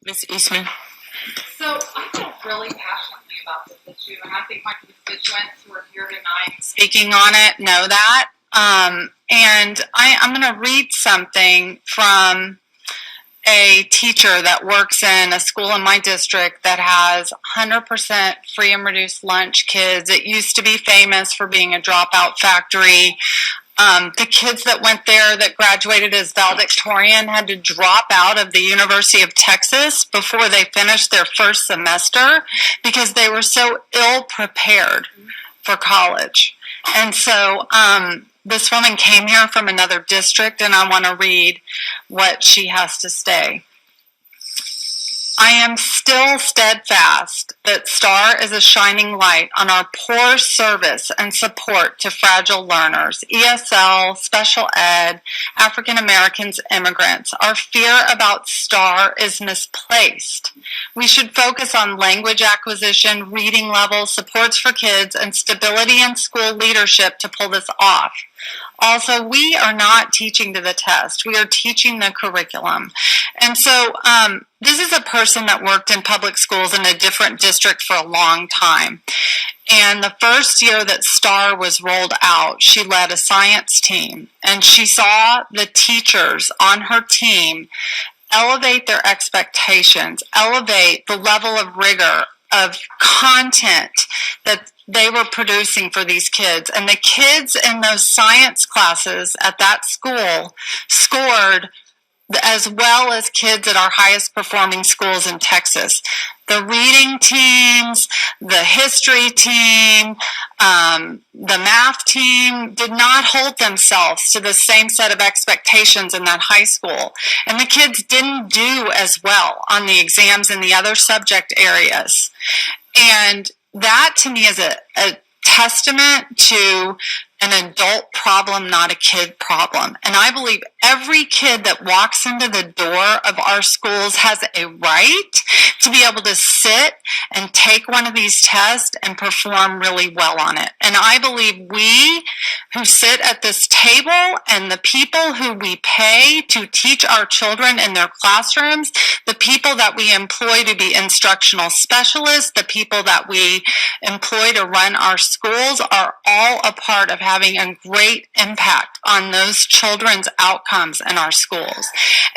Ms. Eastman. So I feel really passionately about this issue, and I think my constituents who are here tonight speaking on it know that. And I'm going to read something from a teacher that works in a school in my district that has 100% free and reduced lunch kids. It used to be famous for being a dropout factory. The kids that went there that graduated as valedictorian had to drop out of the University of Texas before they finished their first semester because they were so ill prepared for college. And so this woman came here from another district, and I want to read what she has to say. I am still steadfast that STAAR is a shining light on our poor service and support to fragile learners, ESL, special ed, African Americans, immigrants. Our fear about STAAR is misplaced. We should focus on language acquisition, reading levels, supports for kids, and stability in school leadership to pull this off. Also, we are not teaching to the test. We are teaching the curriculum. And so this is a person that worked in public schools in a different district for a long time. And the first year that STAAR was rolled out, she led a science team. And she saw the teachers on her team elevate their expectations, elevate the level of rigor of content that they were producing for these kids. And the kids in those science classes at that school scored as well as kids at our highest performing schools in Texas. The reading teams, the history team, the math team did not hold themselves to the same set of expectations in that high school. And the kids didn't do as well on the exams in the other subject areas. And that to me is a testament to an adult problem, not a kid problem. And I believe every kid that walks into the door of our schools has a right to be able to sit and take one of these tests and perform really well on it. And I believe we who sit at this table and the people who we pay to teach our children in their classrooms, the people that we employ to be instructional specialists, the people that we employ to run our schools are all a part of having a great impact on those children's outcomes in our schools.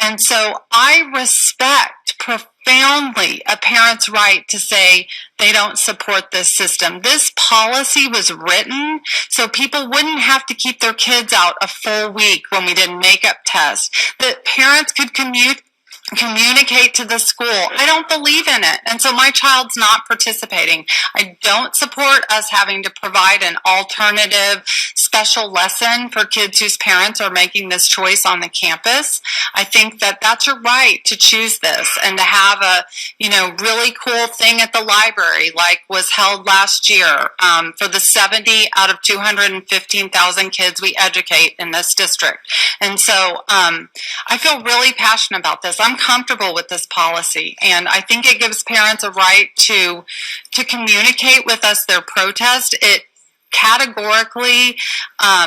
And so I respect profoundly a parent's right to say they don't support this system. This policy was written so people wouldn't have to keep their kids out a full week when we did makeup tests, that parents could communicate to the school. I don't believe in it. And so my child's not participating. I don't support us having to provide an alternative special lesson for kids whose parents are making this choice on the campus. I think that that's your right to choose this and to have a, really cool thing at the library like was held last year for the 70 out of 215,000 kids we educate in this district. And so I feel really passionate about this. I'm comfortable with this policy, and I think it gives parents a right to communicate with us their protest. It categorically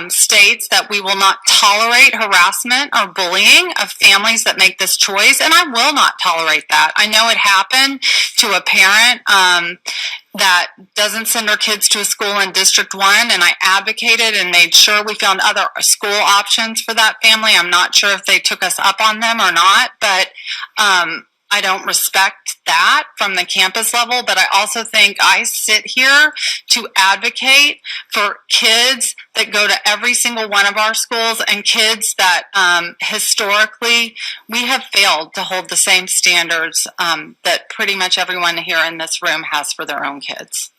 states that we will not tolerate harassment or bullying of families that make this choice, and I will not tolerate that. I know it happened to a parent that doesn't send her kids to a school in District 1, and I advocated and made sure we found other school options for that family. I'm not sure if they took us up on them or not, but I don't respect that from the campus level, but I also think I sit here to advocate for kids that go to every single one of our schools and kids that historically we have failed to hold the same standards that pretty much everyone here in this room has for their own kids.